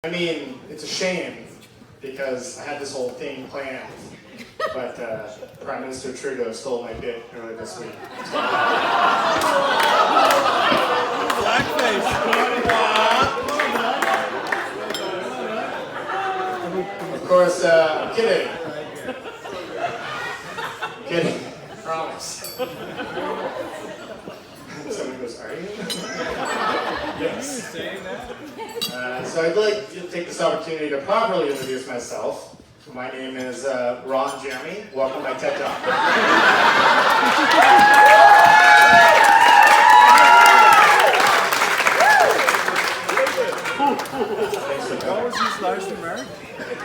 I mean, it's a shame because I had this whole thing planned, but Prime Minister Trudeau stole my bit earlier this week. Blackface. Of course, I'm kidding. Kidding. Promise. Someone goes, are you? Yes. So I'd like to take this opportunity to properly introduce myself. My name is Ron Jeremy. Welcome to my TED Talk. Thanks for What was his last American?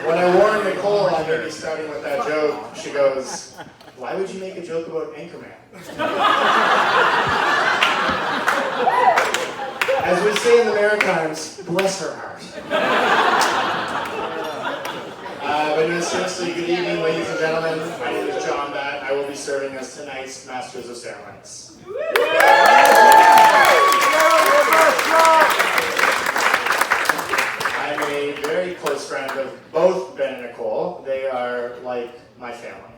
When I warned Nicole I'm going to be starting with that joke, she goes, why would you make a joke about Anchorman? As we say in the Maritimes, bless her heart. But no, seriously, good evening, ladies and gentlemen. My name is John Batt. I will be serving as tonight's Masters of Ceremonies. I'm a very close friend of both Ben and Nicole. They are like my family.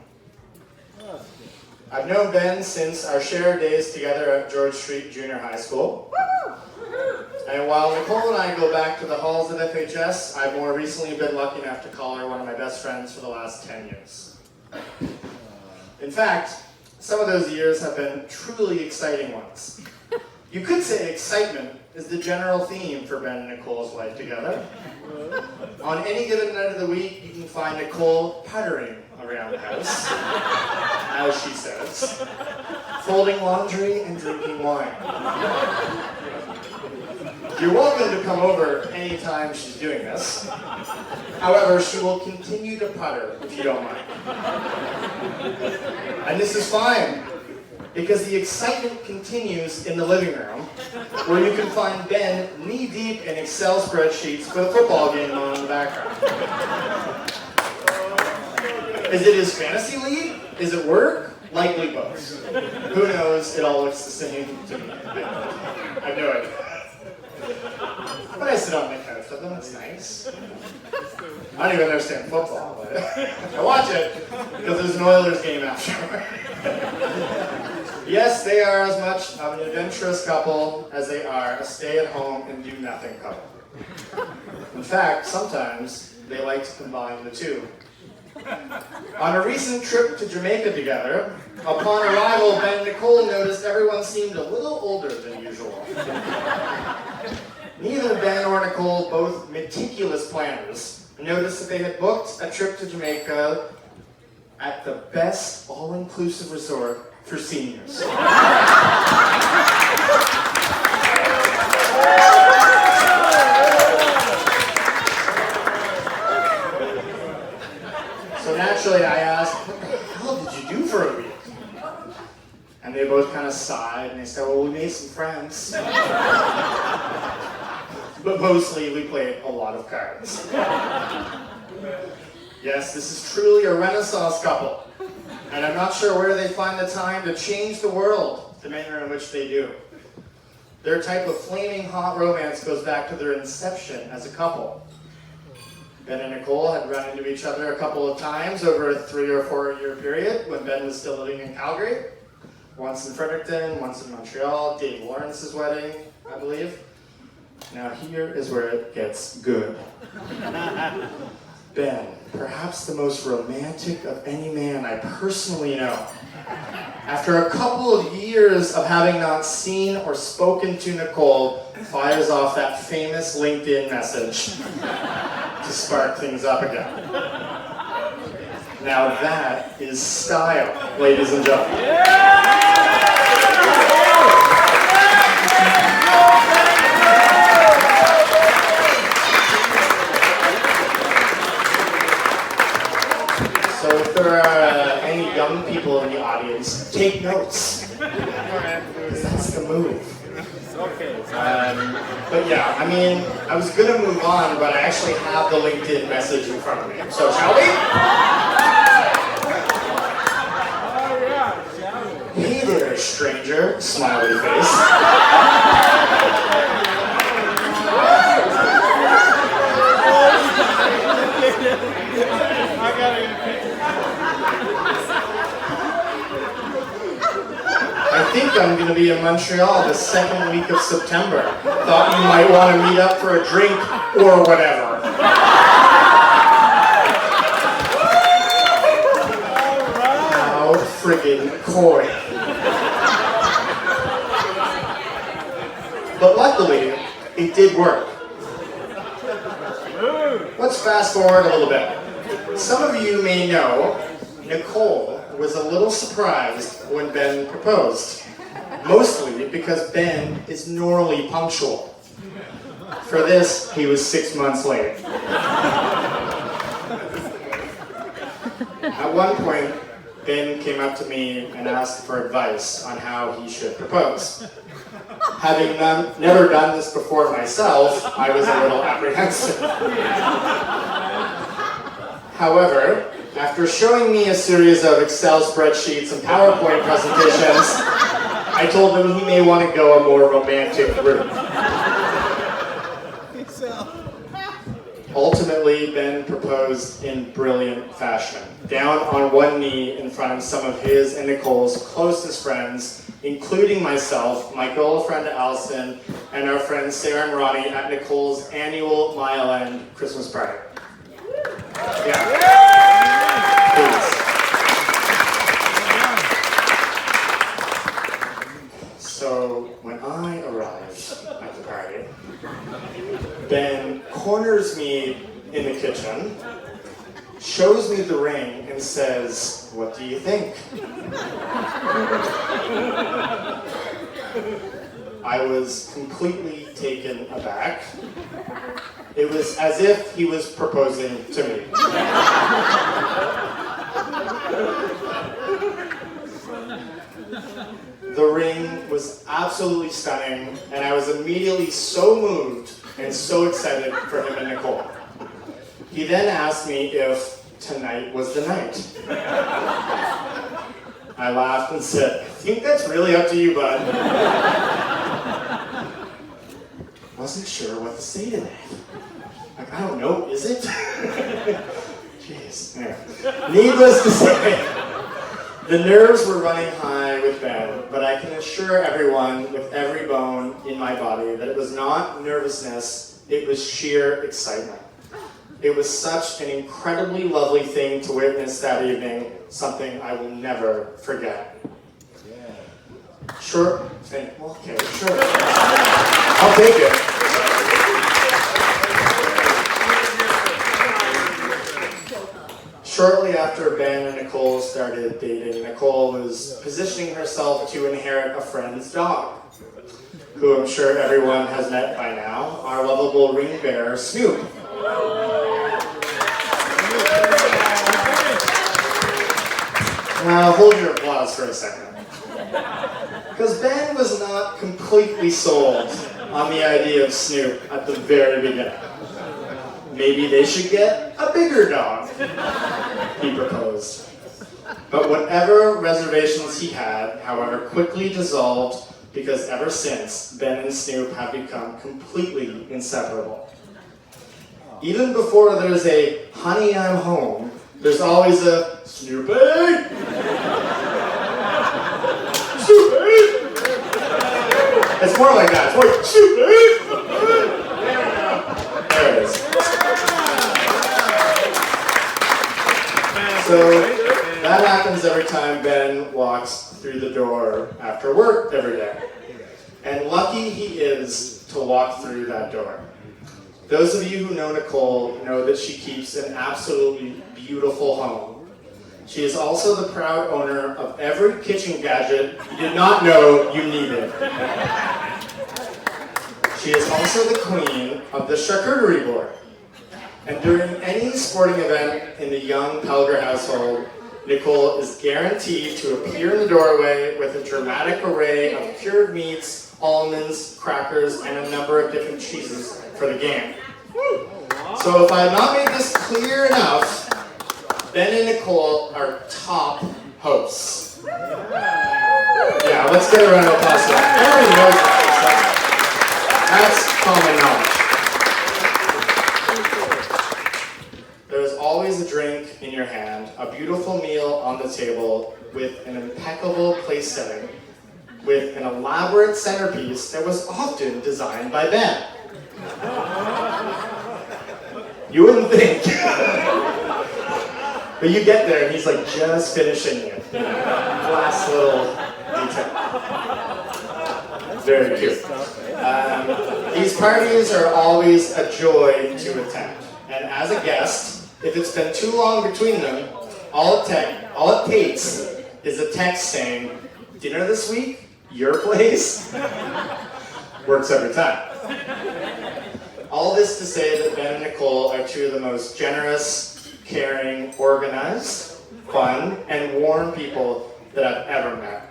I've known Ben since our shared days together at George Street Junior High School. And while Nicole and I go back to the halls of FHS, I've more recently been lucky enough to call her one of my best friends for the last 10 years. In fact, some of those years have been truly exciting ones. You could say excitement is the general theme for Ben and Nicole's life together. On any given night of the week, you can find Nicole puttering around the house, as she says, folding laundry and drinking wine. You're welcome to come over anytime she's doing this. However, she will continue to putter if you don't mind. And this is fine, because the excitement continues in the living room, where you can find Ben knee-deep in Excel spreadsheets with a football game on in the background. Is it his fantasy league? Is it work? Likely both. Who knows? It all looks the same to me. I have no idea. But I sit on the couch with them, it's nice. I don't even understand football, but I watch it because there's an Oilers game after. Yes, they are as much of an adventurous couple as they are a stay-at-home and do-nothing couple. In fact, sometimes they like to combine the two. On a recent trip to Jamaica together, upon arrival, Ben and Nicole noticed everyone seemed a little older than usual. Neither Ben or Nicole, both meticulous planners, noticed that they had booked a trip to Jamaica at the best all-inclusive resort for seniors. So naturally I asked, what the hell did you do for a week? And they both kind of sighed and they said, well, we made some friends. But mostly we played a lot of cards. Yes, this is truly a Renaissance couple. And I'm not sure where they find the time to change the world the manner in which they do. Their type of flaming hot romance goes back to their inception as a couple. Ben and Nicole had run into each other a couple of times over a 3 or 4 year period when Ben was still living in Calgary. Once in Fredericton, once in Montreal, Dave Lawrence's wedding, I believe. Now here is where it gets good. Ben, perhaps the most romantic of any man I personally know, after a couple of years of having not seen or spoken to Nicole, fires off that famous LinkedIn message to spark things up again. Now that is style, ladies and gentlemen. So if there are any young people in the audience, take notes. Because that's the move. But yeah, I mean, I was going to move on, but I actually have the LinkedIn message in front of me. So shall we? Hey there, stranger. Smiley face. I'm going to be in Montreal the second week of September. Thought you might want to meet up for a drink or whatever. How friggin' coy. But luckily, it did work. Let's fast forward a little bit. Some of you may know Nicole was a little surprised when Ben proposed. Mostly because Ben is normally punctual. For this, he was 6 months late. At one point, Ben came up to me and asked for advice on how he should propose. Having never done this before myself, I was a little apprehensive. However, after showing me a series of Excel spreadsheets and PowerPoint presentations, I told him he may want to go a more romantic route. Ultimately, Ben proposed in brilliant fashion, down on one knee in front of some of his and Nicole's closest friends, including myself, my girlfriend Allison, and our friends Sarah and Ronnie at Nicole's annual Mile End Christmas party. Yeah. Please. So, when I arrived at the party, Ben corners me in the kitchen, shows me the ring, and says, "What do you think?" I was completely taken aback. It was as if he was proposing to me. The ring was absolutely stunning, and I was immediately so moved and so excited for him and Nicole. He then asked me if tonight was the night. I laughed and said, "I think that's really up to you, bud." Wasn't sure what to say to that. Like, I don't know, is it? Jeez. Anyway. Needless to say, the nerves were running high with Ben, but I can assure everyone with every bone in my body that it was not nervousness, it was sheer excitement. It was such an incredibly lovely thing to witness that evening, something I will never forget. Sure. Okay, sure. I'll take it. Shortly after Ben and Nicole started dating, Nicole was positioning herself to inherit a friend's dog, who I'm sure everyone has met by now, our lovable ring bearer, Snoop. Now, hold your applause for a second. Because Ben was not completely sold on the idea of Snoop at the very beginning. Maybe they should get a bigger dog, he proposed. But whatever reservations he had, however, quickly dissolved because ever since, Ben and Snoop have become completely inseparable. Even before there's a "honey, I'm home," there's always a "Snoopy! Snoopy!" It's more like that. It's more like "Snoopy!" There it is. So that happens every time Ben walks through the door after work every day. And lucky he is to walk through that door. Those of you who know Nicole know that she keeps an absolutely beautiful home. She is also the proud owner of every kitchen gadget you did not know you needed. She is also the queen of the charcuterie board. And during any sporting event in the young Pelger household, Nicole is guaranteed to appear in the doorway with a dramatic array of cured meats, almonds, crackers, and a number of different cheeses for the game. So if I have not made this clear enough, Ben and Nicole are top hosts. Yeah, let's get a round of applause for that. Everybody knows that. That's common knowledge. There's always a drink in your hand, a beautiful meal on the table with an impeccable place setting, with an elaborate centerpiece that was often designed by Ben. You wouldn't think. But you get there and he's like just finishing it. Last little detail. Very cute. These parties are always a joy to attend. And as a guest, if it's been too long between them, all it takes is a text saying, "Dinner this week? Your place?" Works every time. All this to say that Ben and Nicole are two of the most generous, caring, organized, fun, and warm people that I've ever met.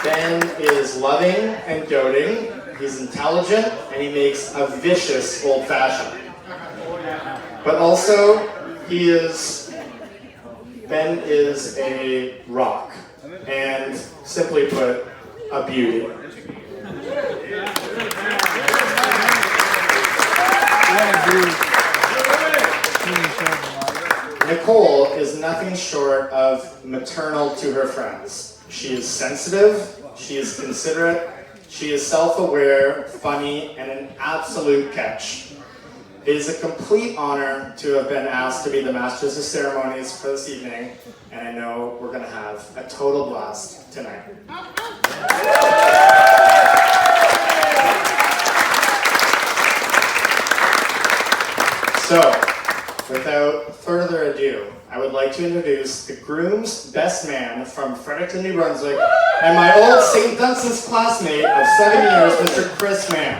Ben is loving and doting, he's intelligent, and he makes a vicious old-fashioned. But also, Ben is a rock, and simply put, a beauty. Nicole is nothing short of maternal to her friends. She is sensitive, she is considerate, she is self-aware, funny, and an absolute catch. It is a complete honor to have been asked to be the Masters of Ceremonies for this evening, and I know we're going to have a total blast tonight. So, without further ado, I would like to introduce the groom's best man from Fredericton, New Brunswick, and my old St. Dunstan's classmate of 7 years, Mr. Chris Mann.